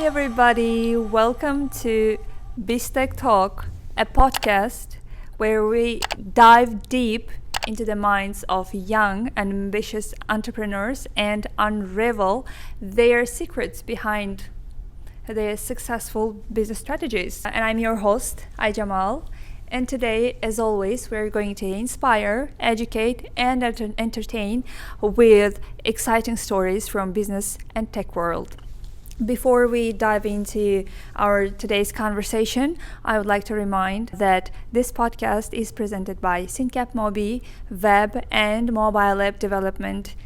Hi, everybody. Welcome to BizTech Talk, a podcast where we dive deep into the minds of young and ambitious entrepreneurs and unravel their secrets behind their successful business strategies. And I'm your host, Jamal. And today, as always, we're going to inspire, educate, and entertain with exciting stories from business and tech world. Before we dive into our today's conversation, I would like to remind that this podcast is presented by Syncap Mobi, web and mobile app development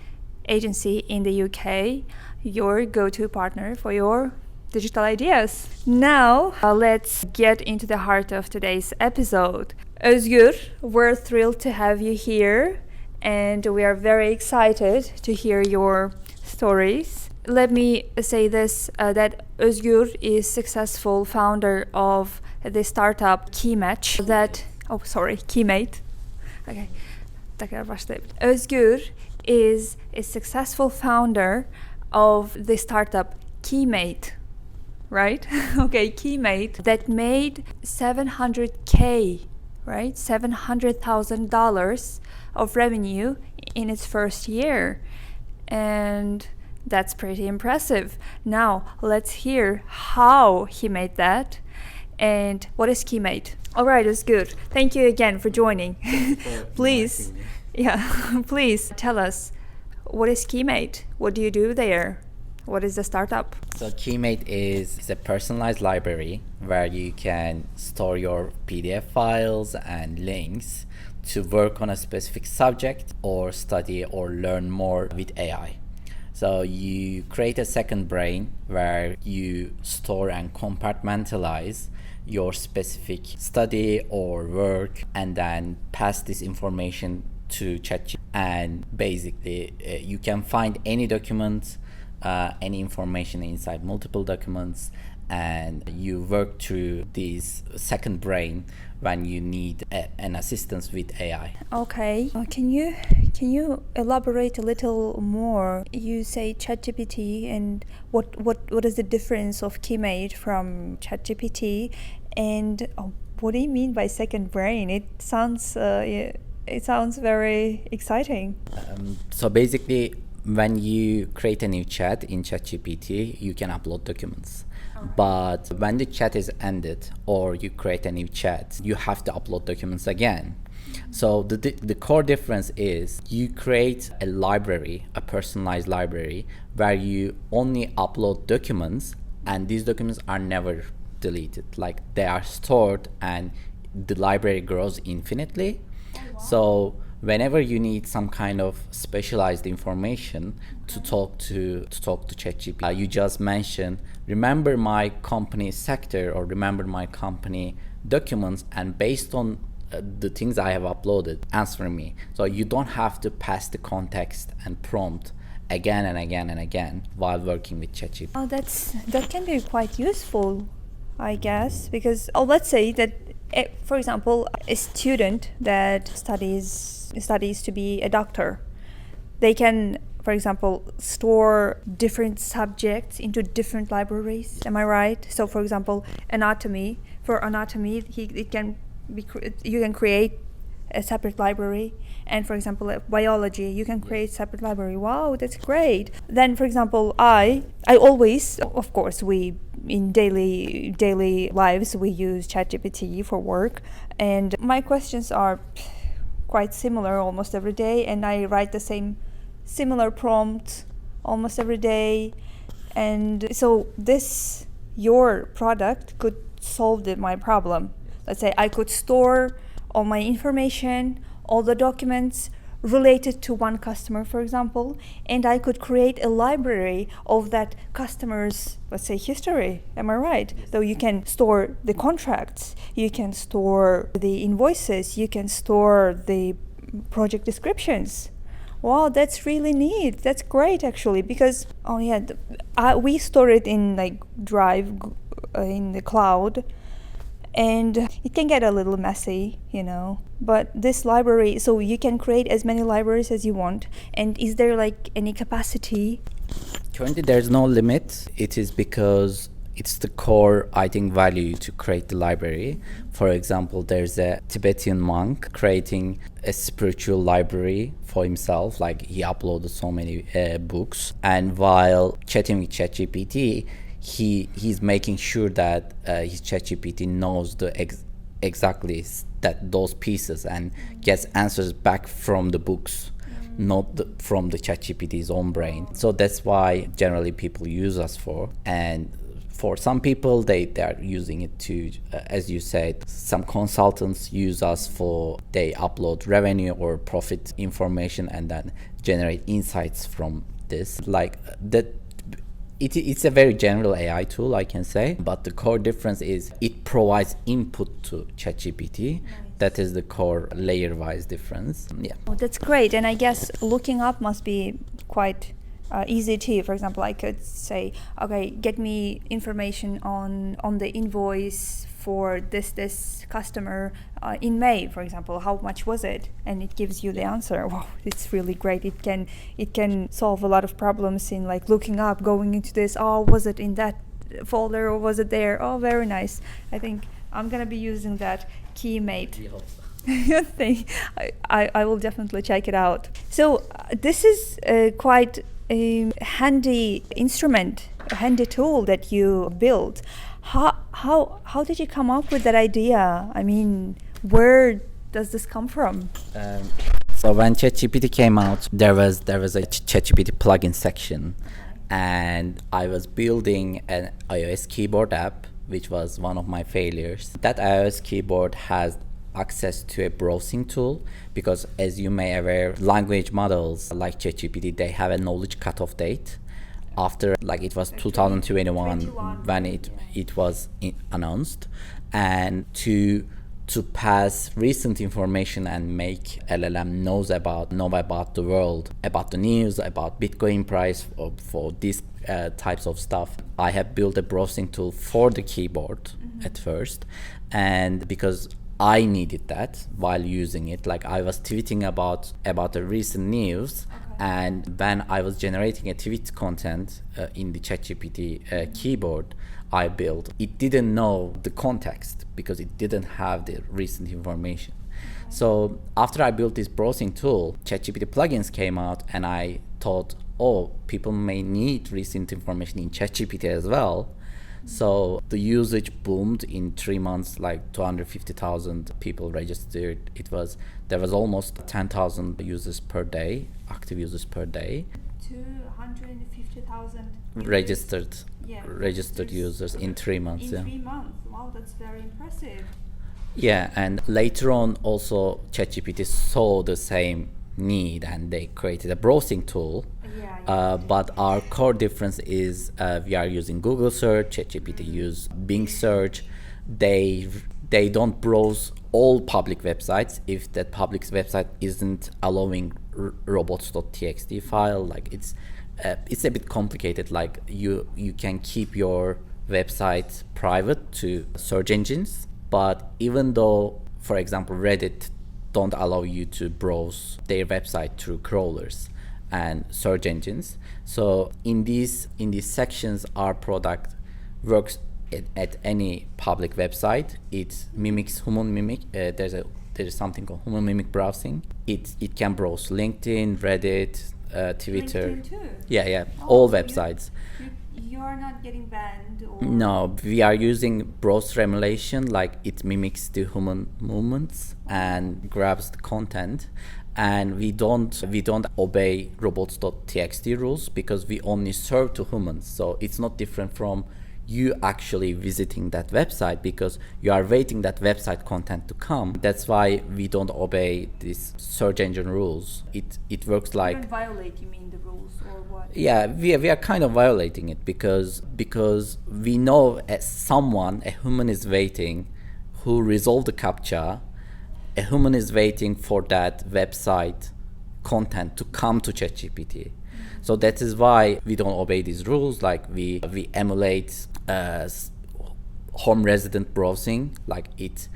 agency in the UK, your go-to partner for your digital ideas. Now, let's get into the heart of today's episode. Ozgur, we're thrilled to have you here, and we are very excited to hear your stories. Let me say this, that Ozgur is successful founder of the startup Keymate. Keymate. Okay. Ozgur is a successful founder of the startup Keymate, right? Okay, Keymate, that made $700K, right? $700,000 of revenue in its first year. And that's pretty impressive. Now, let's hear how he made that and what is Keymate. All right, it's good. Thank you again for joining. Please tell us, what is Keymate? What do you do there? What is the startup? So Keymate is a personalized library where you can store your PDF files and links to work on a specific subject or study or learn more with AI. So you create a second brain where you store and compartmentalize your specific study or work and then pass this information to ChatGPT. And basically you can find any document, any information inside multiple documents, and you work through this second brain when you need an assistance with AI. Okay. Can you elaborate a little more? You say ChatGPT, and what is the difference of Keymate from ChatGPT, and what do you mean by second brain? It sounds very exciting. So basically, when you create a new chat in ChatGPT, you can upload documents. But when the chat is ended or you create a new chat, you have to upload documents again. So the core difference is you create a library, a personalized library, where you only upload documents and these documents are never deleted. Like, they are stored and the library grows infinitely. So whenever you need some kind of specialized information to talk to ChatGPT, you just mention, remember my company sector or remember my company documents, and based on the things I have uploaded, answer me. So you don't have to pass the context and prompt again and again and again while working with ChatGPT. Oh, that can be quite useful, I guess, because let's say that, for example, a student that studies to be a doctor, they can, for example, store different subjects into different libraries. Am I right? So, for example, anatomy. For anatomy, you can create a separate library, and for example, biology, you can create separate library. Wow, that's great. Then, for example, I always, of course, we in daily lives we use ChatGPT for work, and my questions are quite similar almost every day, and I write the same similar prompt almost every day. And so your product could solve my problem. Let's say I could store all my information, all the documents related to one customer, for example, and I could create a library of that customer's, let's say, history. Am I right? So you can store the contracts, you can store the invoices, you can store the project descriptions. Wow, that's really neat. That's great, actually, because we store it in like Drive in the cloud, and it can get a little messy, but this library, so you can create as many libraries as you want. And is there like any capacity? Currently there's no limit. It is because it's the core, I think, value to create the library. For example, there's a Tibetan monk creating a spiritual library for himself. Like, he uploaded so many books, and while chatting with ChatGPT, he's making sure that his ChatGPT knows the exactly that those pieces and gets answers back from the books, not from the ChatGPT's own brain. So that's why generally people use us for. And for some people, they are using it to, as you said, some consultants use us for, they upload revenue or profit information and then generate insights from this. Like that, it's a very general AI tool, I can say, but the core difference is it provides input to ChatGPT. Nice. That is the core layer-wise difference. Yeah. Oh, that's great. And I guess looking up must be quite easy too. For example, I could say, okay, get me information on the invoice for this customer in May, for example. How much was it? And it gives you the answer. Wow, it's really great. It can solve a lot of problems in like looking up, going into this. Oh, was it in that folder or was it there? Oh, very nice. I think I'm gonna be using that Keymate. Thing. I will definitely check it out. So this is quite a handy instrument, a handy tool that you built. How did you come up with that idea? I mean, where does this come from? So when ChatGPT came out, there was a ChatGPT Plugin section, and I was building an iOS keyboard app, which was one of my failures. That iOS keyboard has access to a browsing tool because, as you may aware, language models like ChatGPT, they have a knowledge cutoff date after, like, it was 2021 when it was announced, and to pass recent information and make LLM know about the world, about the news, about Bitcoin price, for these types of stuff. I have built a browsing tool for the keyboard at first, and because I needed that while using it. Like, I was tweeting about the recent news, and when I was generating a tweet content in the ChatGPT keyboard I built, it didn't know the context because it didn't have the recent information. So after I built this browsing tool, ChatGPT plugins came out, and I thought, oh, people may need recent information in ChatGPT as well. So the usage boomed in 3 months, like 250,000 people registered. There was almost 10,000 users per day, active users per day. 250,000 registered users in 3 months. In 3 months, wow, that's very impressive. Yeah, and later on also ChatGPT saw the same need and they created a browsing tool. But our core difference is we are using Google search, ChatGPT use Bing search. They don't browse all public websites if that public website isn't allowing robots.txt file. Like, it's a bit complicated. Like, you can keep your website private to search engines, but even though, for example, Reddit don't allow you to browse their website through crawlers and search engines. So in these sections, our product works at any public website. It mimics human mimic. There's something called human mimic browsing. It can browse LinkedIn, Reddit, Twitter. LinkedIn too? Yeah, all websites. You are not getting banned, or? No, we are using browse emulation, like it mimics the human movements and grabs the content. And we don't obey robots.txt rules because we only serve to humans. So it's not different from you actually visiting that website because you are waiting that website content to come. That's why we don't obey these search engine rules. It works like... You don't violate, you mean, the rules, or what? Yeah, we are kind of violating it because we know a human is waiting who resolved the CAPTCHA. A human is waiting for that website content to come to ChatGPT. So that is why we don't obey these rules. Like, we emulate home resident browsing. Like, it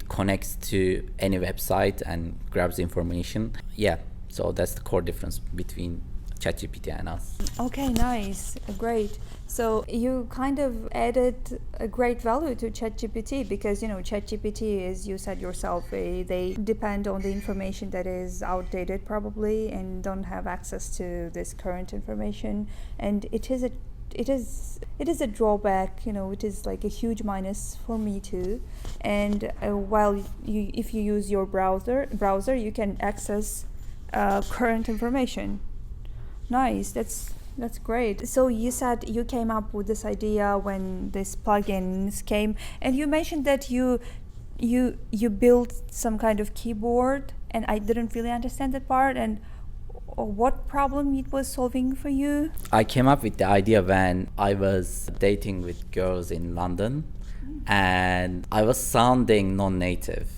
connects to any website and grabs information. Yeah, so that's the core difference between ChatGPT and us. Okay, nice, great. So you kind of added a great value to ChatGPT because ChatGPT, as you said yourself, they depend on the information that is outdated probably and don't have access to this current information, and it is a drawback. It is like a huge minus for me too. And if you use your browser, you can access current information. Nice, that's great. So you said you came up with this idea when these plugins came, and you mentioned that you built some kind of keyboard, and I didn't really understand that part. And what problem it was solving for you? I came up with the idea when I was dating with girls in London, and I was sounding non-native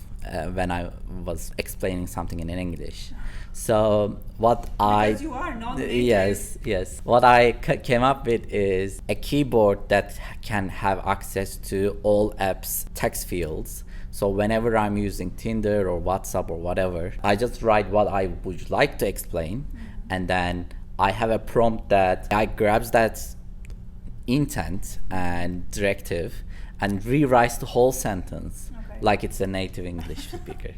when I was explaining something in English. So Because you are non-native. Yes. What I came up with is a keyboard that can have access to all apps text fields. So whenever I'm using Tinder or WhatsApp or whatever, I just write what I would like to explain, and then I have a prompt that I grabs that intent and directive and rewrites the whole sentence like it's a native English speaker.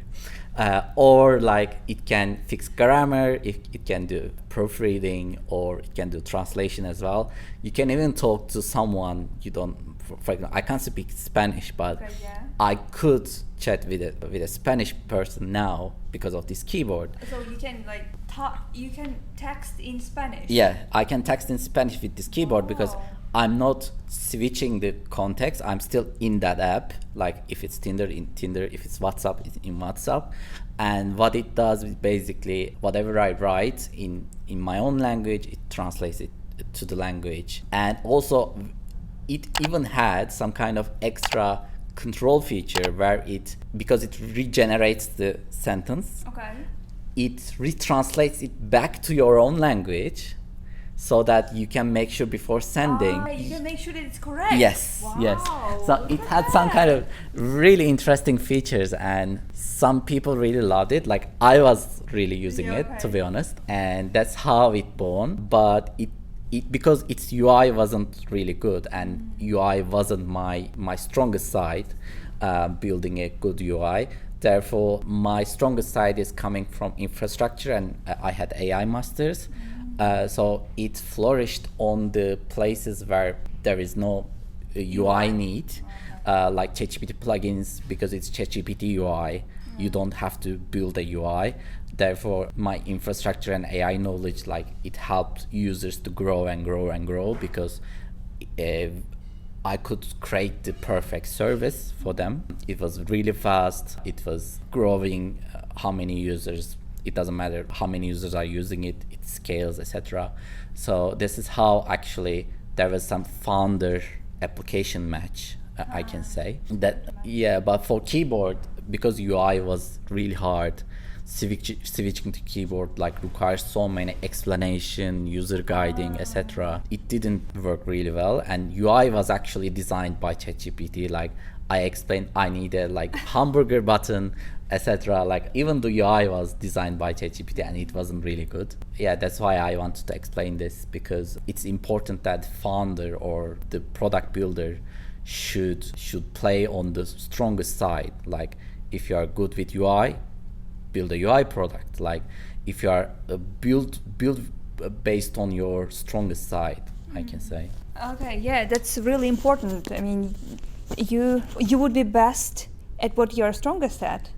Or like it can fix grammar, it can do proofreading, or it can do translation as well. You can even talk to someone you don't, for example, I can't speak Spanish, but I could chat with a Spanish person now because of this keyboard. So you can you can text in Spanish. Yeah, I can text in Spanish with this keyboard because I'm not switching the context. I'm still in that app. Like if it's Tinder, in Tinder. If it's WhatsApp, it's in WhatsApp. And what it does is basically whatever I write in my own language, it translates it to the language. And also, it even had some kind of extra control feature where because it regenerates the sentence, it retranslates it back to your own language, so that you can make sure before sending. You can make sure that it's correct. Yes, wow, yes. So it had some kind of really interesting features, and some people really loved it. Like I was really using it, to be honest, and that's how it born. But it because its UI wasn't really good, and UI wasn't my strongest side, building a good UI. Therefore, my strongest side is coming from infrastructure, and I had AI masters. So it flourished on the places where there is no UI need, like ChatGPT plugins, because it's ChatGPT UI. You don't have to build a UI. Therefore, my infrastructure and AI knowledge, like it helped users to grow and grow and grow, because I could create the perfect service for them. It was really fast. It was growing. How many users? It doesn't matter how many users are using it. It scales, etc. So this is how actually there was some founder application match. I can say that. Yeah, but for keyboard, because UI was really hard, switching to keyboard like requires so many explanation, user guiding, etc. It didn't work really well, and UI was actually designed by ChatGPT. Like I explained, I needed like hamburger button, etc. Like even the UI was designed by ChatGPT, and it wasn't really good. Yeah, that's why I wanted to explain this, because it's important that founder or the product builder should play on the strongest side. Like if you are good with UI, build a UI product. Like if you are build based on your strongest side, I can say. Okay, yeah, that's really important. I mean, you would be best at what you're strongest at.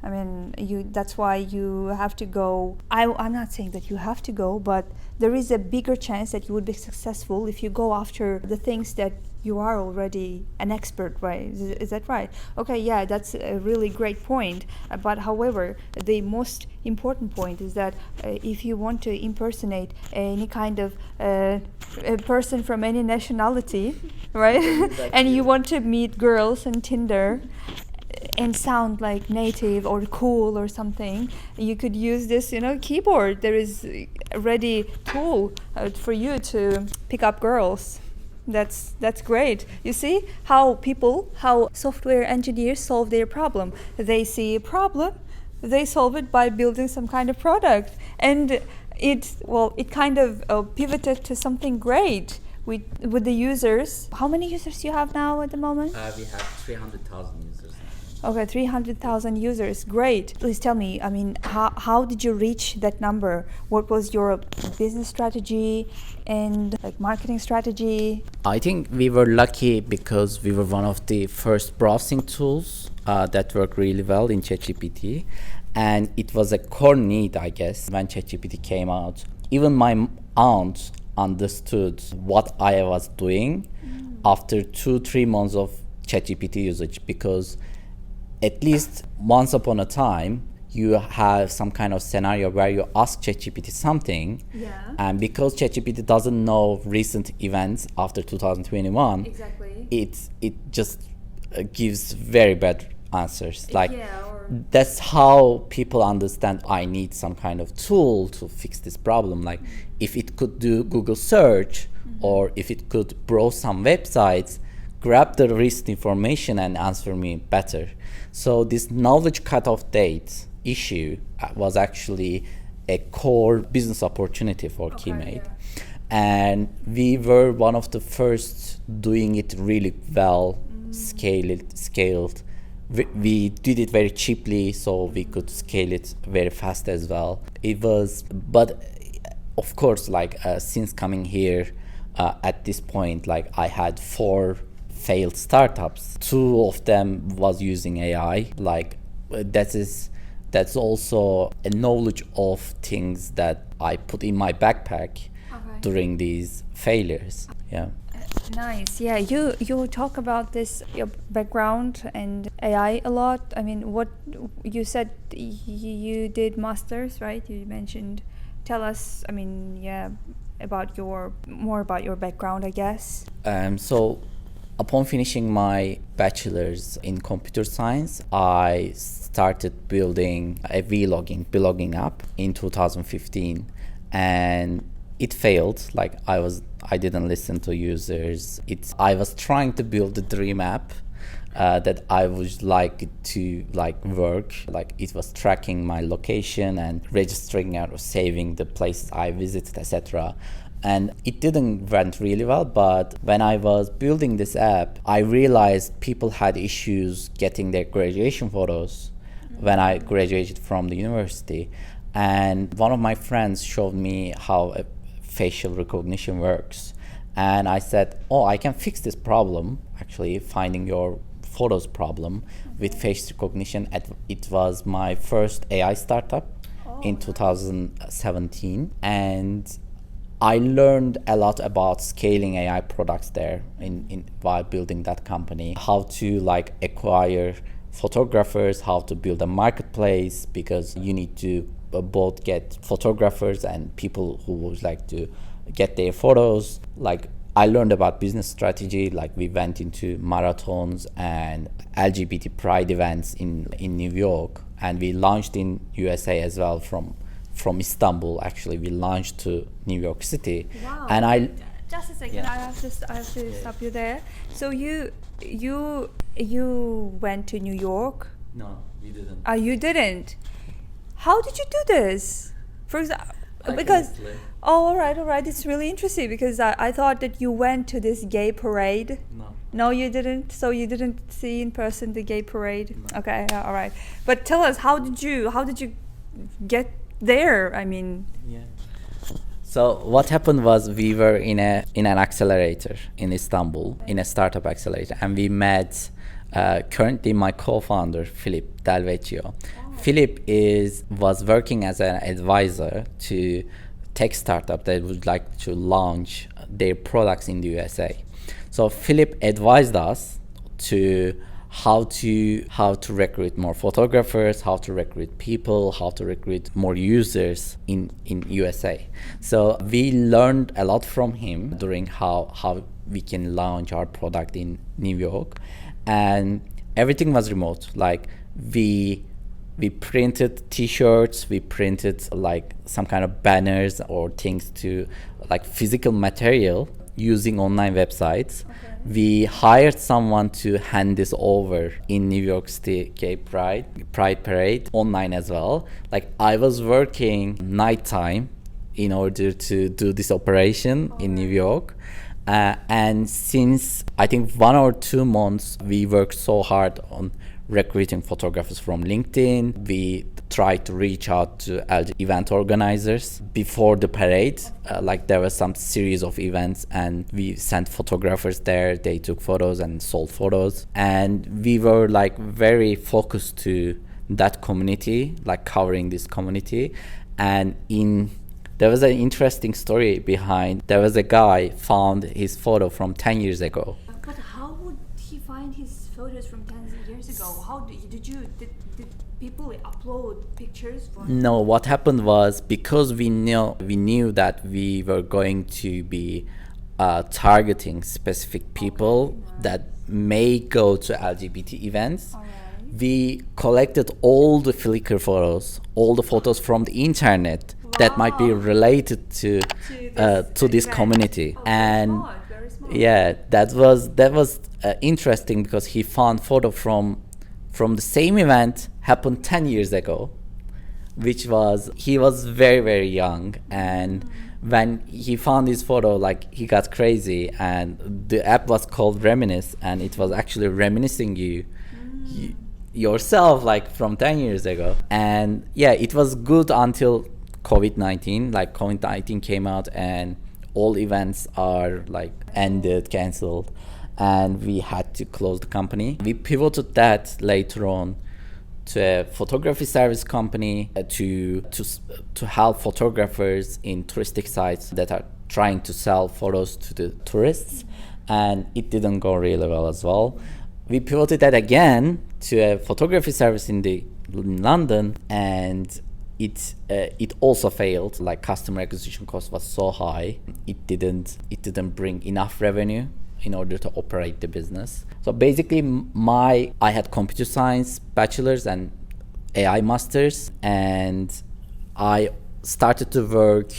I mean, that's why you have to go. I'm not saying that you have to go, but there is a bigger chance that you would be successful if you go after the things that you are already an expert, right? Is that right? Okay, yeah, that's a really great point. But however, the most important point is that if you want to impersonate any kind of a person from any nationality, right? And you want to meet girls on Tinder and sound like native or cool or something, you could use this, keyboard. There is a ready tool for you to pick up girls. That's great. You see how software engineers solve their problem. They see a problem, they solve it by building some kind of product. And it kind of pivoted to something great with the users. How many users do you have now at the moment? We have 300,000 users. Okay, 300,000 users. Great. Please tell me, I mean, how did you reach that number? What was your business strategy and like marketing strategy? I think we were lucky because we were one of the first browsing tools that worked really well in ChatGPT. And it was a core need, I guess, when ChatGPT came out. Even my aunt understood what I was doing after 2-3 months of ChatGPT usage, because at least once upon a time, you have some kind of scenario where you ask ChatGPT something, and because ChatGPT doesn't know recent events after 2021, Exactly. it just gives very bad answers. That's how people understand I need some kind of tool to fix this problem. Like if it could do Google search, or if it could browse some websites, grab the recent information and answer me better. So this knowledge cutoff date issue was actually a core business opportunity for Keymate. And we were one of the first doing it really well, scaled. We did it very cheaply, so we could scale it very fast as well. But of course, since coming here, at this point, I had 4 failed startups. 2 of them was using AI. That's also a knowledge of things that I put in my backpack during these failures. Yeah. Nice. Yeah, you talk about this, your background and AI a lot. I mean, what you said, you did masters, right? You mentioned. Tell us, I mean, yeah, more about your background, I guess. So upon finishing my bachelor's in computer science, I started building a blogging app in 2015, and it failed. I didn't listen to users. I was trying to build the dream app that I would like to work. It was tracking my location and registering or saving the places I visited, etc. And it didn't went really well, but when I was building this app, I realized people had issues getting their graduation photos when I graduated from the university. And one of my friends showed me how facial recognition works. And I said, I can fix this problem, actually, finding your photos problem with face recognition. It was my first AI startup in 2017. And I learned a lot about scaling AI products there while building that company. How to acquire photographers, how to build a marketplace, because you need to both get photographers and people who would like to get their photos. I learned about business strategy. We went into marathons and LGBT pride events in New York, and we launched in USA as well from Istanbul. Actually, we launched to New York City. Wow. And just a second. Yeah. I have to stop you there. So you went to New York? No, we didn't. You didn't. How did you do this? For example, because all right. It's really interesting because I thought that you went to this gay parade. No, you didn't. So you didn't see in person the gay parade. No. Okay, all right. But tell us, how did you get there? I mean. Yeah. So what happened was we were in an accelerator in Istanbul, in a startup accelerator, and we met currently my co-founder Philip Del Vecchio. Philip was working as an advisor to tech startup that would like to launch their products in the USA. So Philip advised us to how to recruit more photographers, how to recruit people, how to recruit more users in USA. So we learned a lot from him during how we can launch our product in New York, and everything was remote. We printed t-shirts, we printed some kind of banners or things to physical material using online websites. Okay. We hired someone to hand this over in New York City Gay Pride Parade online as well. I was working nighttime in order to do this operation in New York. And since I think 1 or 2 months, we worked so hard on recruiting photographers from LinkedIn. We tried to reach out to event organizers before the parade. Like there was some series of events and we sent photographers there. They took photos and sold photos. And we were like very focused to that community, like covering this community. And there was an interesting story behind. There was a guy found his photo from 10 years ago. But how would he find his photos from 10 years ago? How did people upload pictures from? No, what happened was because we knew that we were going to be targeting specific people that may go to LGBT events. We collected all the Flickr photos, all the photos from the internet that might be related to this community. And Very smart. yeah, that was interesting because he found photo from the same event happened 10 years ago, he was very, very young. And when he found his photo, like he got crazy, and the app was called Reminisce, and it was actually reminiscing yourself like from 10 years ago. And yeah, it was good until COVID-19. Like COVID-19 came out and all events are like ended, cancelled, and we had to close the company. We pivoted that later on to a photography service company to help photographers in touristic sites that are trying to sell photos to the tourists, and it didn't go really well as well. We pivoted that again to a photography service in London, and it also failed. Like customer acquisition cost was so high, it didn't bring enough revenue in order to operate the business. So basically, I had computer science bachelor's and AI master's, and I started to work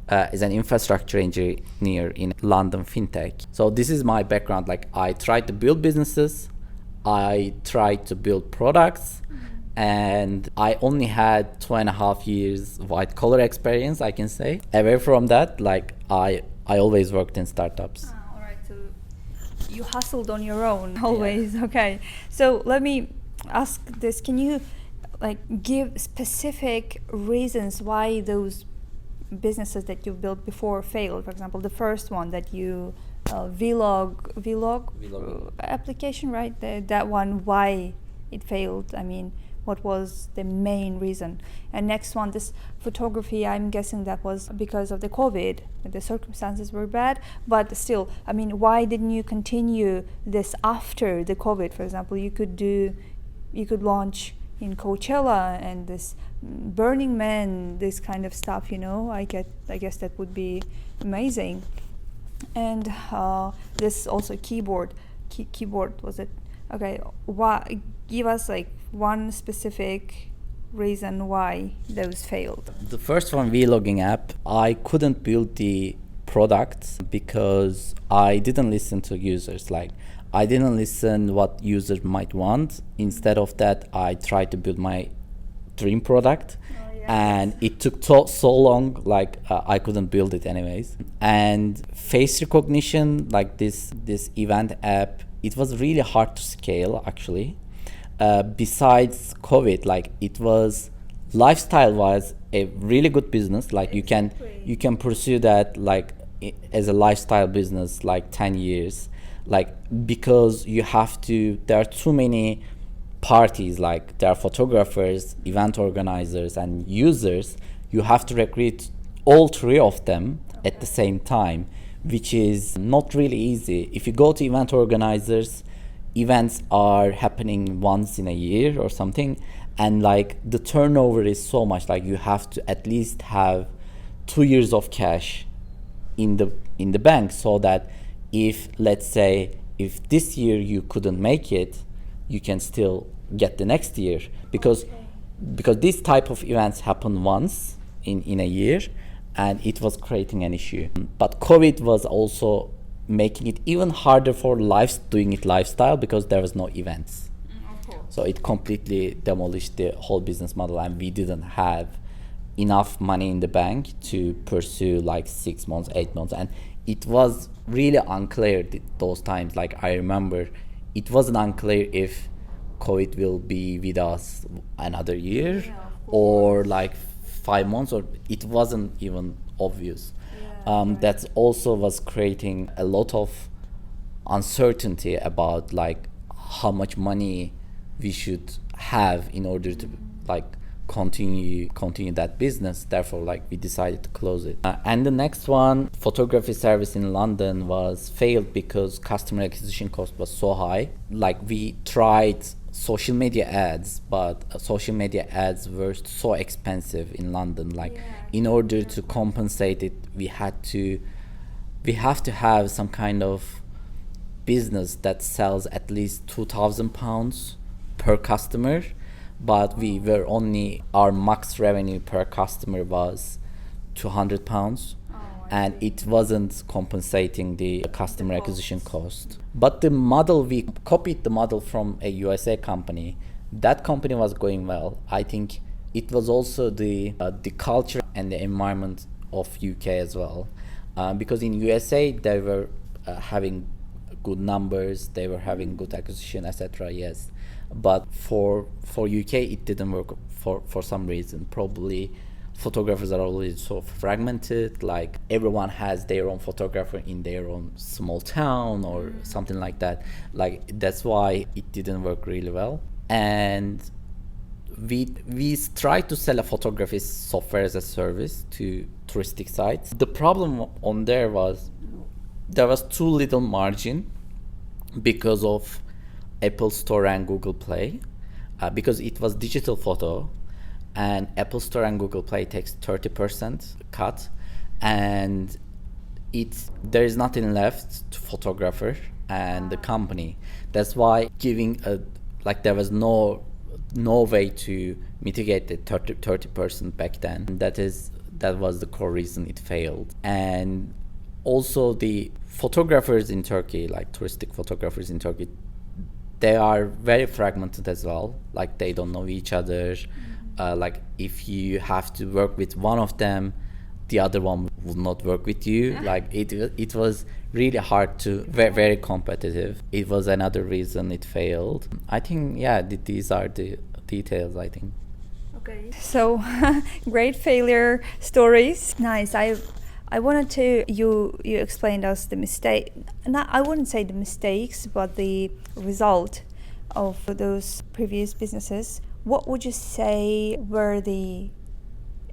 as an infrastructure engineer in London fintech. So this is my background. Like I tried to build businesses, I tried to build products, and I only had 2.5 years white collar experience, I can say. Away from that, like I always worked in startups. All right, so you hustled on your own always. Yeah. Okay, so let me ask this: can you like give specific reasons why those businesses that you built before failed? For example, the first one that you vlog application, right? That one, why it failed? I mean, what was the main reason? And next one, this photography, I'm guessing that was because of the COVID. The circumstances were bad, but still, I mean, why didn't you continue this after the COVID? For example, you could launch in Coachella and this Burning Man, this kind of stuff, I guess that would be amazing. And this also keyboard was it? Okay, why? Give us like one specific reason why those failed. The first one, vlogging app, I couldn't build the product because I didn't listen to users. Like I didn't listen what users might want. Instead of that, I tried to build my dream product. And it took so long, like I couldn't build it anyways. And face recognition, like this event app, it was really hard to scale actually. Besides COVID, like it was lifestyle-wise a really good business. Like you can pursue that like as a lifestyle business like 10 years, like because there are too many parties, like there are photographers, event organizers, and users. You have to recruit all three of them at the same time, which is not really easy. If you go to event organizers, events are happening once in a year or something, and like the turnover is so much. Like you have to at least have 2 years of cash in the bank, so that if, let's say, if this year you couldn't make it, you can still get the next year, because this type of events happen once in a year, and it was creating an issue. But COVID was also making it even harder for doing it lifestyle, because there was no events. So it completely demolished the whole business model, and we didn't have enough money in the bank to pursue like 6 months, 8 months, and it was really unclear those times. Like I remember, it wasn't unclear if COVID will be with us another year or like 5 months, or it wasn't even obvious. That also was creating a lot of uncertainty about like how much money we should have in order to like continue that business. Therefore, like we decided to close it. And the next one, photography service in London, was failed because customer acquisition cost was so high. Like we tried social media ads, but social media ads were so expensive in London. Like in order to compensate it, we have to have some kind of business that sells at least £2,000 per customer, but we were only, our max revenue per customer was £200, and it wasn't compensating the customer acquisition cost. But the model, we copied the model from a USA company. That company was going well. I think it was also the culture and the environment of UK as well, because in USA they were having good numbers, they were having good acquisition, etc. Yes, but for UK it didn't work for some reason. Probably photographers are already so fragmented, like everyone has their own photographer in their own small town or something like that. Like that's why it didn't work really well. And we tried to sell a photography software as a service to touristic sites. The problem on there was too little margin because of Apple Store and Google Play, because it was digital photo, and Apple Store and Google Play takes 30% cut, and there is nothing left to photographer and the company. That's why there was no way to mitigate the 30% back then. That was the core reason it failed. And also the photographers in Turkey, like touristic photographers in Turkey, they are very fragmented as well. Like they don't know each other. Like if you have to work with one of them, the other one will not work with you. Like it was really hard to, very competitive. It was another reason it failed. I think, these are the details, I think. Okay. So great failure stories. Nice. I wanted to, you explained us the mistake. I wouldn't say the mistakes, but the result of those previous businesses. What would you say were the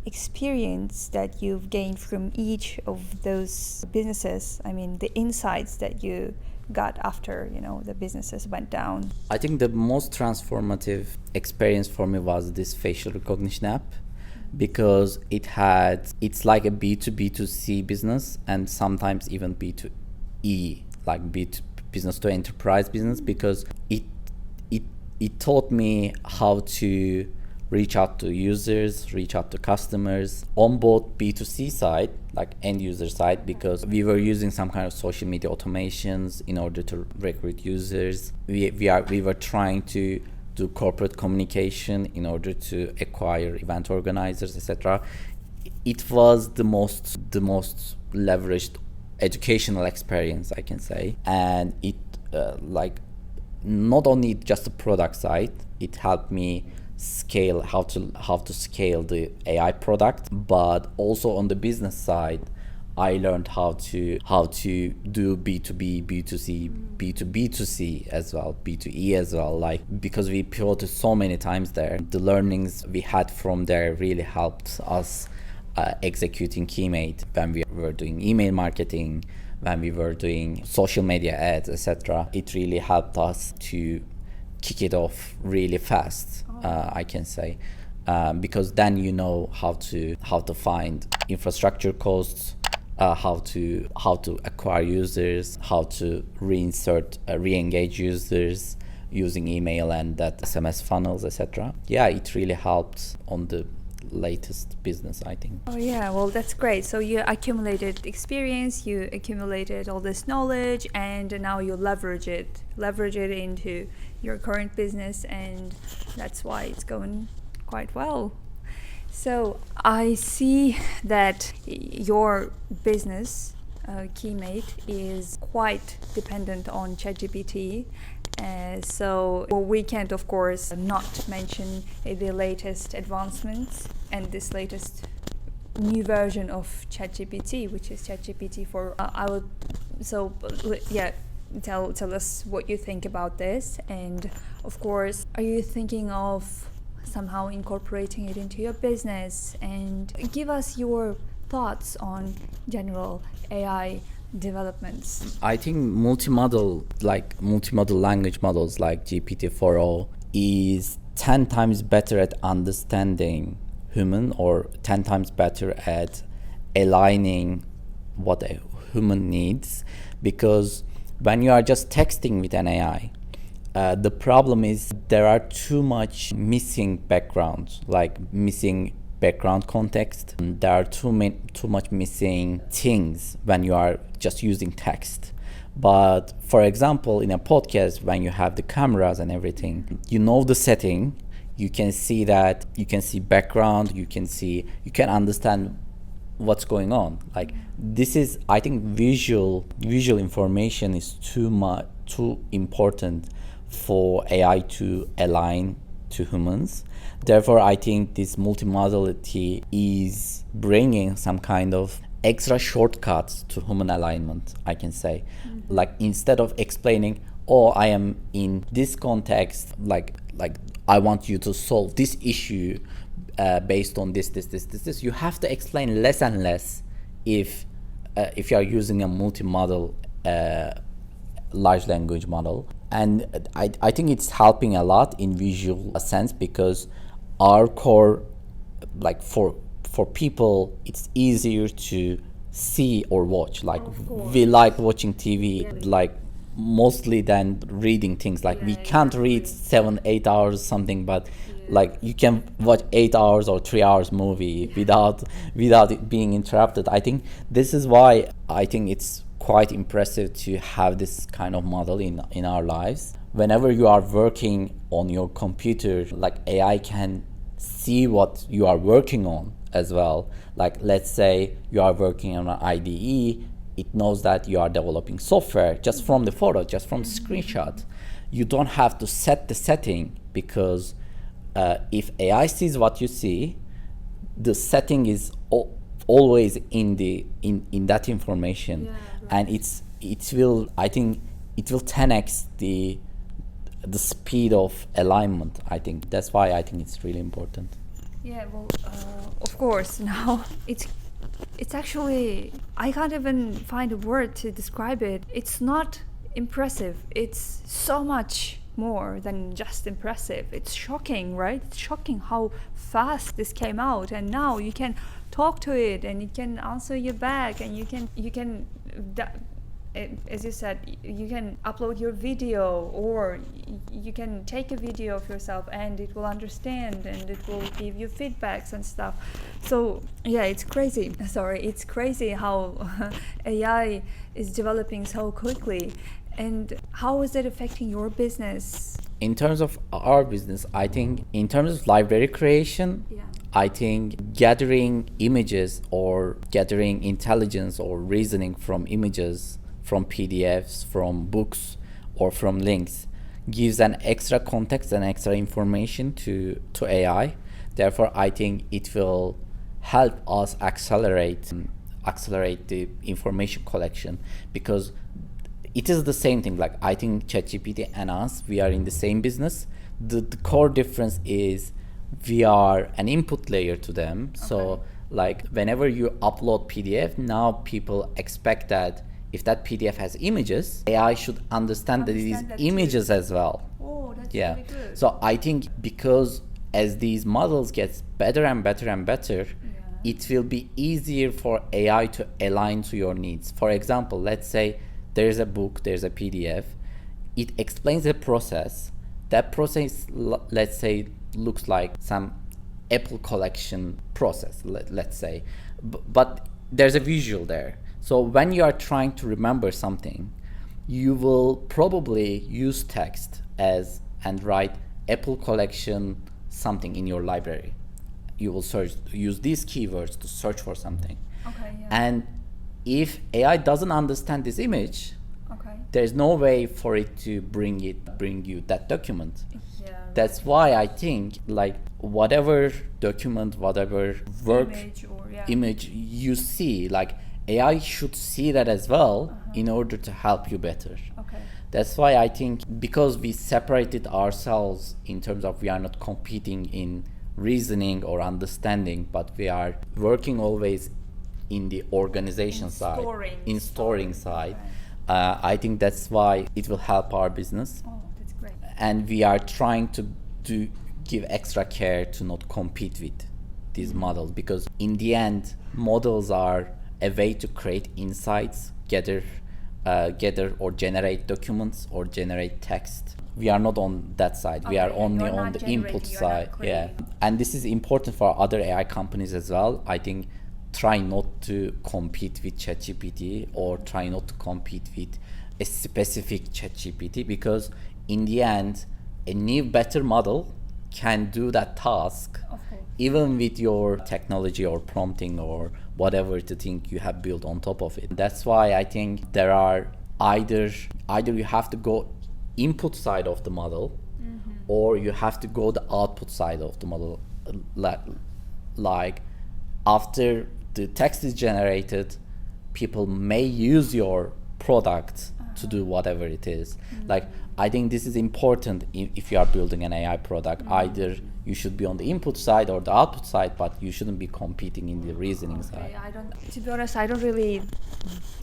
experience that you've gained from each of those businesses? I mean, the insights that you got after, the businesses went down. I think the most transformative experience for me was this facial recognition app, because it's like a B2B2C business, and sometimes even B2E, like business to enterprise business, because it taught me how to reach out to users, reach out to customers on both B2C side, like end user side, because we were using some kind of social media automations in order to recruit users. We were trying to do corporate communication in order to acquire event organizers, etc. It was the most leveraged educational experience, I can say, and it not only just the product side, it helped me scale how to scale the AI product, but also on the business side, I learned how to do B2B, B2C, B2B2C as well, B2E as well, like because we pivoted so many times there. The learnings we had from there really helped us executing Keymate when we were doing email marketing, when we were doing social media ads, etc. It really helped us to kick it off really fast, I can say, because then you know how to find infrastructure costs, how to acquire users, how to re-engage users using email and that SMS funnels, etc. It really helped on the latest business, I think. Oh yeah, well that's great. So you accumulated experience, you accumulated all this knowledge, and now you leverage it into your current business, and that's why it's going quite well. So I see that your business, Keymate, is quite dependent on ChatGPT. So we can't, of course, not mention the latest advancements and this latest new version of ChatGPT, which is ChatGPT for. Tell us what you think about this, and of course, are you thinking of somehow incorporating it into your business? And give us your thoughts on general AI developments. I think multimodal language models like GPT-4o is 10 times better at understanding human, or 10 times better at aligning what a human needs, because when you are just texting with an AI, the problem is there are too much missing background, like missing background context. There are too much missing things when you are just using text. But for example, in a podcast, when you have the cameras and everything, you know the setting, you can see that, you can see background, you can understand what's going on. Like, this is, I think, visual information is too important for AI to align to humans. Therefore, I think this multimodality is bringing some kind of extra shortcuts to human alignment, I can say. Like, instead of explaining, oh, I am in this context, like I want you to solve this issue based on this, you have to explain less and less if you are using a multimodal large language model. And I think it's helping a lot in visual sense, because our core, like for people, it's easier to see or watch. Like, we like watching TV, like mostly than reading things. Like, we can't read 7-8 hours something, but like you can watch 8 hours or 3 hours movie without it being interrupted. I think this is why I think it's quite impressive to have this kind of model in our lives. Whenever you are working on your computer, like, AI can see what you are working on as well. Like, let's say you are working on an IDE, it knows that you are developing software just from the photo, just from the screenshot. You don't have to set the setting, because if AI sees what you see, the setting is always in that information, and it will 10x the speed of alignment. I think that's why I think it's really important. Yeah, well, of course. Now it's actually, I can't even find a word to describe it. It's not impressive. It's so much more than just impressive. It's shocking, right? It's shocking how fast this came out, and now you can talk to it and it can answer you back, and you can as you said, you can upload your video, or you can take a video of yourself and it will understand and it will give you feedbacks and stuff. So yeah, it's crazy. It's crazy how AI is developing so quickly. And how is it affecting your business? In terms of our business, I think in terms of library creation, I think gathering images or gathering intelligence or reasoning from images, from PDFs, from books, or from links gives an extra context and extra information to AI. Therefore, I think it will help us accelerate the information collection, because it is the same thing. Like, I think ChatGPT and us, we are in the same business. The core difference is we are an input layer to them. Okay. So like, whenever you upload PDF, now people expect that if that PDF has images, AI should understand that it is images as well. Oh, that's really good. So I think because as these models get better and better and better, it will be easier for AI to align to your needs. For example, let's say there's a book, there's a PDF, it explains the process. That process, let's say, looks like some Apple collection process, let's say, but there's a visual there. So when you are trying to remember something, you will probably use text and write Apple collection something in your library. you will use these keywords to search for something. Okay, yeah. And if AI doesn't understand this image, there's no way for it to bring you that document. Yeah, That's why I think like whatever document, whatever work image you see, like AI should see that as well in order to help you better. Okay. That's why I think because we separated ourselves in terms of we are not competing in reasoning or understanding, but we are working always in the organization side, in storing side. Okay. I think that's why it will help our business. Oh, that's great. And we are trying to give extra care to not compete with these models, because in the end, models are a way to create insights, gather or generate documents or generate text. We are not on that side. We are only on the input side. Yeah, and this is important for other AI companies as well. I think try not to compete with ChatGPT or try not to compete with a specific ChatGPT, because in the end, a new, better model can do that task even with your technology or prompting or whatever the thing you have built on top of it. That's why I think there are either you have to go input side of the model, or you have to go the output side of the model. Like after the text is generated, people may use your product to do whatever it is. Like I think this is important if you are building an AI product. Either you should be on the input side or the output side, but you shouldn't be competing in the reasoning side. To be honest, I don't really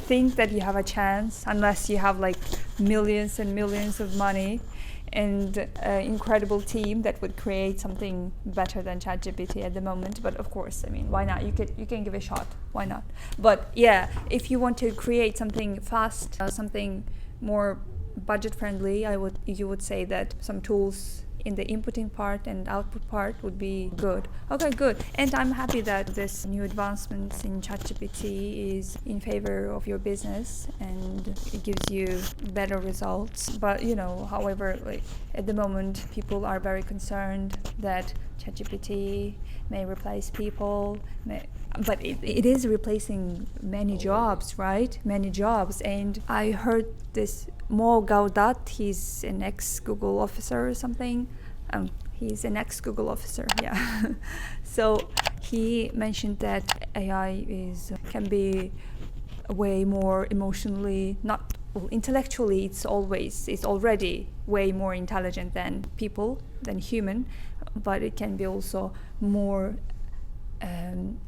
think that you have a chance unless you have like millions and millions of money and an incredible team that would create something better than ChatGPT at the moment. But of course, I mean, why not? You can give it a shot. Why not? But yeah, if you want to create something fast, something more budget friendly, you would say that some tools in the inputting part and output part would be good. Okay, good. And I'm happy that this new advancements in ChatGPT is in favor of your business and it gives you better results. But however, like at the moment, people are very concerned that ChatGPT may replace people. But it is replacing many jobs, right? Many jobs. And I heard this Mo Gaudat, he's an ex-Google officer or something. He's an ex-Google officer, yeah. So he mentioned that AI can be way more emotionally, intellectually, it's already way more intelligent than people, than human, but it can be also more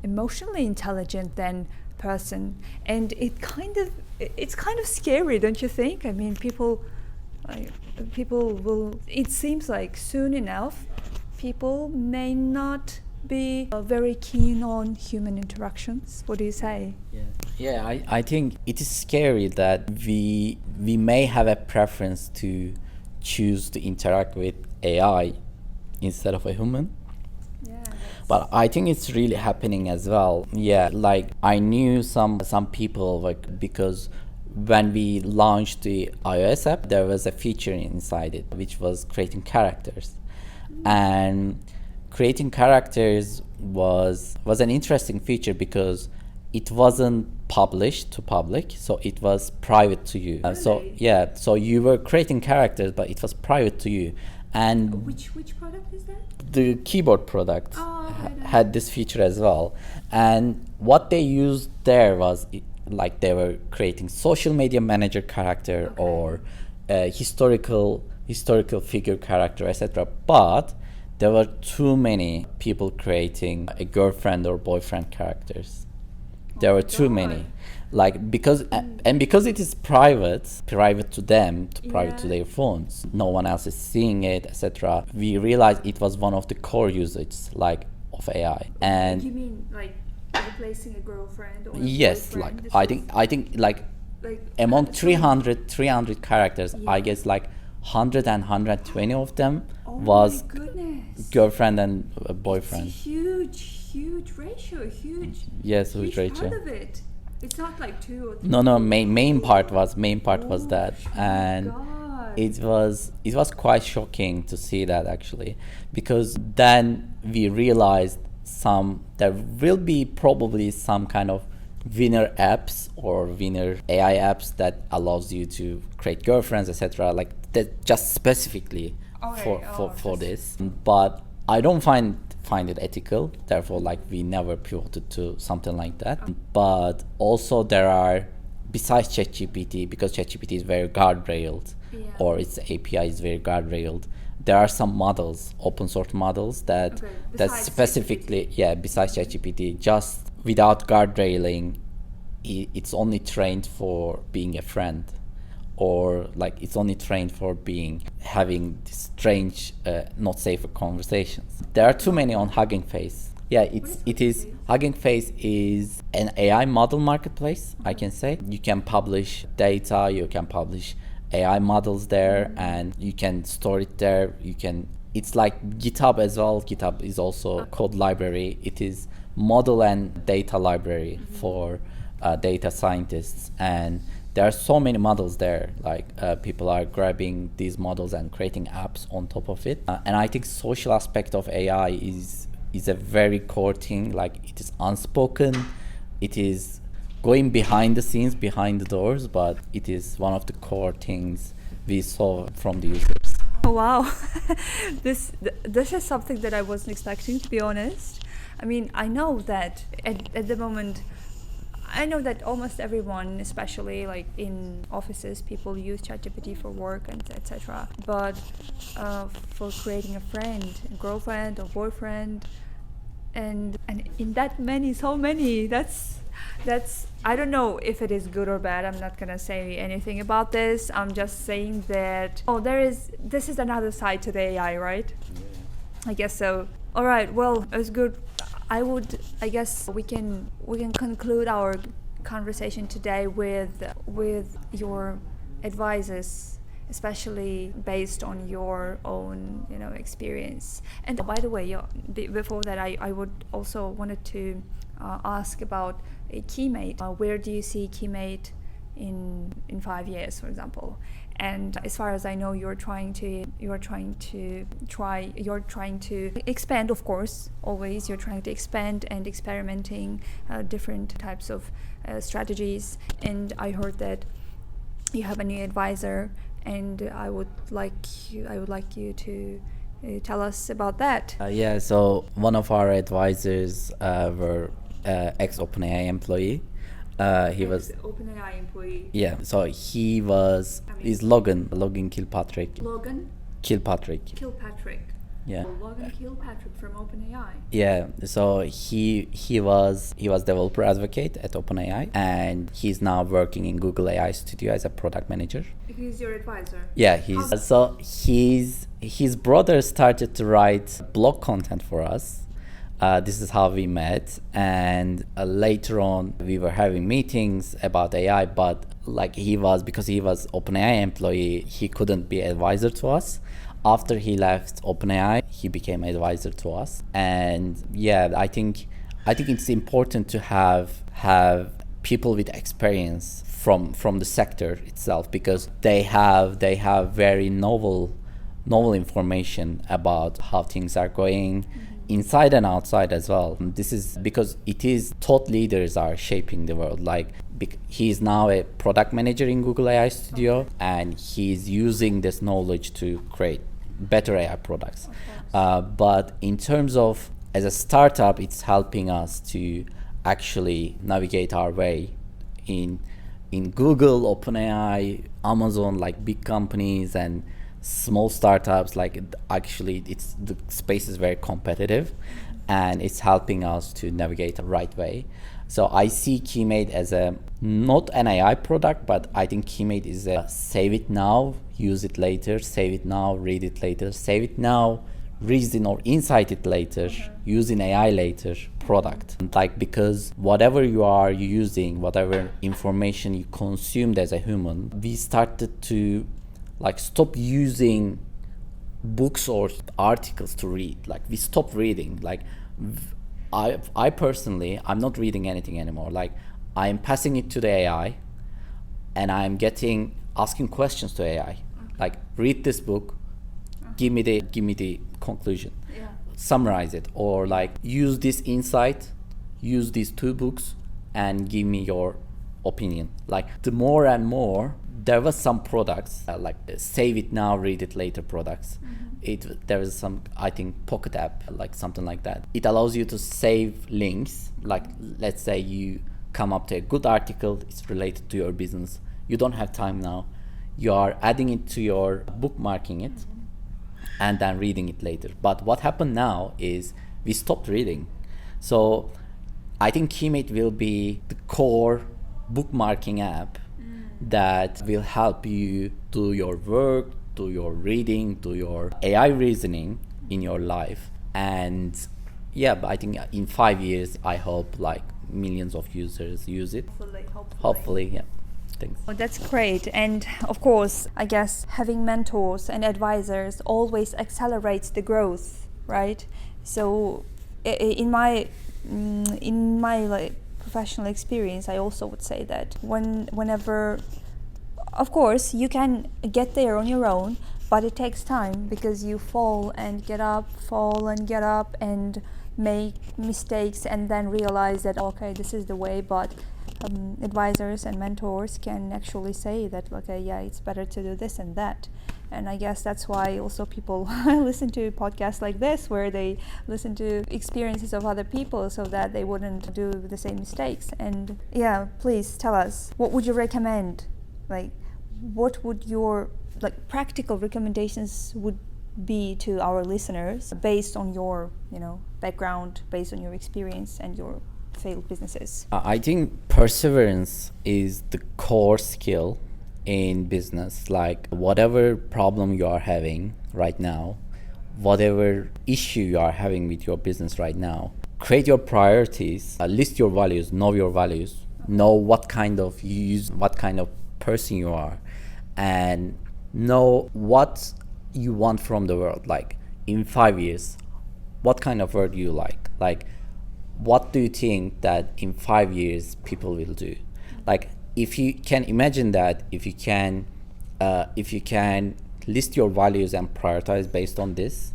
emotionally intelligent than person. And it's kind of scary, don't you think? I mean, people will, it seems like soon enough people may not be very keen on human interactions. What do you say? I think it is scary that we may have a preference to choose to interact with AI instead of a human. But I think it's really happening as well. Yeah, like I knew some people, like, because when we launched the iOS app, there was a feature inside it which was creating characters. And creating characters was an interesting feature because it wasn't published to public, so it was private to you. Really? So you were creating characters, but it was private to you. And which product is that? The keyboard product had this feature as well. And what they used there was like they were creating social media manager character or historical figure character, etc. But there were too many people creating a girlfriend or boyfriend characters. There were too many, like because it is private to them, private to their phones. No one else is seeing it, etc. We realized it was one of the core usages, like of AI. And you mean like replacing a girlfriend or yes, boyfriend? like I think like among 300 characters, I guess like 100 and 120 of them was girlfriend and boyfriend. It's a huge ratio, huge ratio. Part of it. It's not like 2 or 3. No, main part was that. And God. it was quite shocking to see that, actually, because then we realized there will be probably some kind of winner apps or winner AI apps that allows you to create girlfriends, etc. Like that, just specifically for this. But I don't find it ethical. Therefore, like we never pivoted to something like that. But also there are, besides ChatGPT, because ChatGPT is very guardrailed, or its API is very guardrailed, there are some models, open source models that specifically, besides ChatGPT, just without guardrailing, it's only trained for being a friend, or like it's only trained for having strange, not safe conversations. There are too many on Hugging Face. Yeah, it is. Hugging Face is an AI model marketplace, I can say. You can publish data, you can publish AI models there, and you can store it there. It's like GitHub as well. GitHub is also a code library. It is model and data library for data scientists, and there are so many models there. Like people are grabbing these models and creating apps on top of it. And I think social aspect of AI is a very core thing. Like it is unspoken. It is going behind the scenes, behind the doors, but it is one of the core things we saw from the users. Oh, wow. This is something that I wasn't expecting, to be honest. I mean, I know that at the moment, I know that almost everyone, especially like in offices, people use ChatGPT for work and etc. But for creating a friend, a girlfriend or boyfriend, and in so many, that's I don't know if it is good or bad. I'm not gonna say anything about this. I'm just saying that this is another side to the AI, right? Yeah. I guess so. All right. Well, it was good. I guess we can conclude our conversation today with your advices, especially based on your own experience. And by the way, before that, I would also wanted to ask about Keymate. Where do you see Keymate in 5 years, for example? And as far as I know, you're trying to expand, of course. Always, you're trying to expand and experimenting different types of strategies. And I heard that you have a new advisor, and I would like you to tell us about that. So one of our advisors were ex OpenAI employee. He was OpenAI employee. Yeah, so he's Logan Kilpatrick. Logan Kilpatrick. Yeah. Logan Kilpatrick from OpenAI. Yeah, so he was developer advocate at OpenAI, and he's now working in Google AI Studio as a product manager. He's your advisor. Yeah, his brother started to write blog content for us. This is how we met, and later on we were having meetings about AI, but because he was OpenAI employee, he couldn't be advisor to us. After he left OpenAI, he became advisor to us. And yeah, I think it's important to have people with experience from the sector itself, because they have very novel information about how things are going inside and outside as well. This is because thought leaders are shaping the world. Like he's now a product manager in Google AI Studio, and he's using this knowledge to create better AI products. But in terms of as a startup, it's helping us to actually navigate our way in Google, OpenAI, Amazon, like big companies, and small startups. Like actually the space is very competitive, and it's helping us to navigate the right way. So I see Keymate as not an AI product, but I think Keymate is a save it now, use it later, save it now, read it later, save it now, reason or insight it later, using AI later product. Because whatever you are using, whatever information you consumed as a human, we started to stop using books or articles to read. We stopped reading. I personally, I'm not reading anything anymore. I'm passing it to the AI, and I'm asking questions to AI. Read this book, give me the conclusion. summarize it, or like use this insight, use these two books and give me your opinion. Like the more and more, there was some products like save it now, read it later products. There is some, I think, pocket app, like something like that. It allows you to save links. Like let's say you come up to a good article, it's related to your business. You don't have time now. You are adding it to your bookmarking it and then reading it later. But what happened now is we stopped reading. So I think Keymate will be the core bookmarking app that will help you do your work, do your reading, do your AI reasoning in your life. And yeah, but I think in 5 years, I hope like millions of users use it. Hopefully, yeah. Thanks. Oh, that's great. And of course, I guess having mentors and advisors always accelerates the growth, right? So in my like professional experience, I also would say that whenever, of course, you can get there on your own, but it takes time because you fall and get up, and make mistakes and then realize that, okay, this is the way. But advisors and mentors can actually say that, okay, yeah, it's better to do this and that. And I guess that's why also people listen to podcasts like this, where they listen to experiences of other people so that they wouldn't do the same mistakes. And yeah, please tell us, what would you recommend? Like, what would your like practical recommendations would be to our listeners based on your background, based on your experience and your failed businesses? I think perseverance is the core skill in business. Like whatever problem you are having right now, whatever issue you are having with your business right now, create your priorities, list your values, know what kind of person you are, and know what you want from the world. Like in 5 years, what kind of world you like? Like what do you think that in 5 years people will do? Like if you can imagine that, if you can list your values and prioritize based on this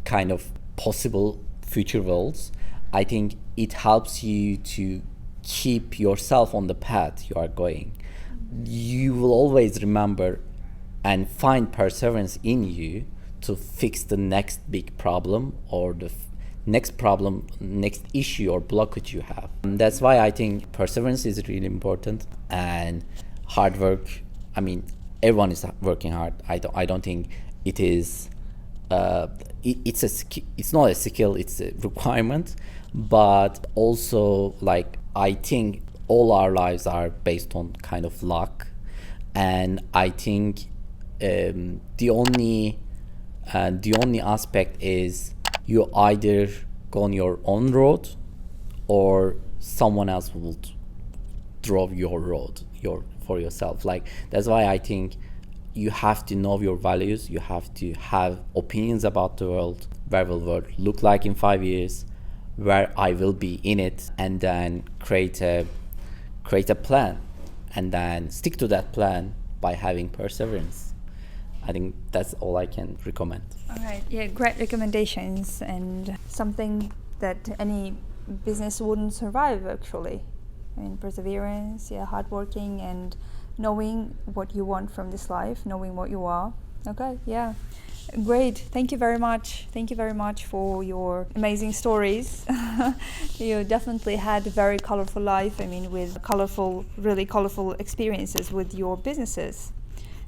kind of possible future worlds, I think it helps you to keep yourself on the path you are going. You will always remember and find perseverance in you to fix the next big problem or the next issue or blockage you have. And that's why I think perseverance is really important, and hard work. I mean, everyone is working hard. I don't think it is. It's not a skill. It's a requirement. But also, like, I think all our lives are based on kind of luck, and I think the only aspect is you either go on your own road or someone else will draw your road for yourself. Like that's why I think you have to know your values, you have to have opinions about the world, where will the world look like in 5 years, where I will be in it, and then create a plan and then stick to that plan by having perseverance. I think that's all I can recommend. All right. Yeah, great recommendations, and something that any business wouldn't survive actually. I mean, perseverance, hardworking, and knowing what you want from this life, knowing what you are. Okay, yeah. Great. Thank you very much. Thank you very much for your amazing stories. You definitely had a very colorful life. I mean, with really colorful experiences with your businesses.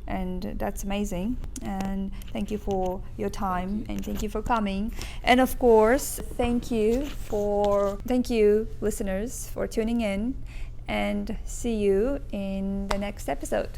And that's amazing. And thank you for your time, and thank you for coming. And of course, thank you listeners for tuning in, and see you in the next episode.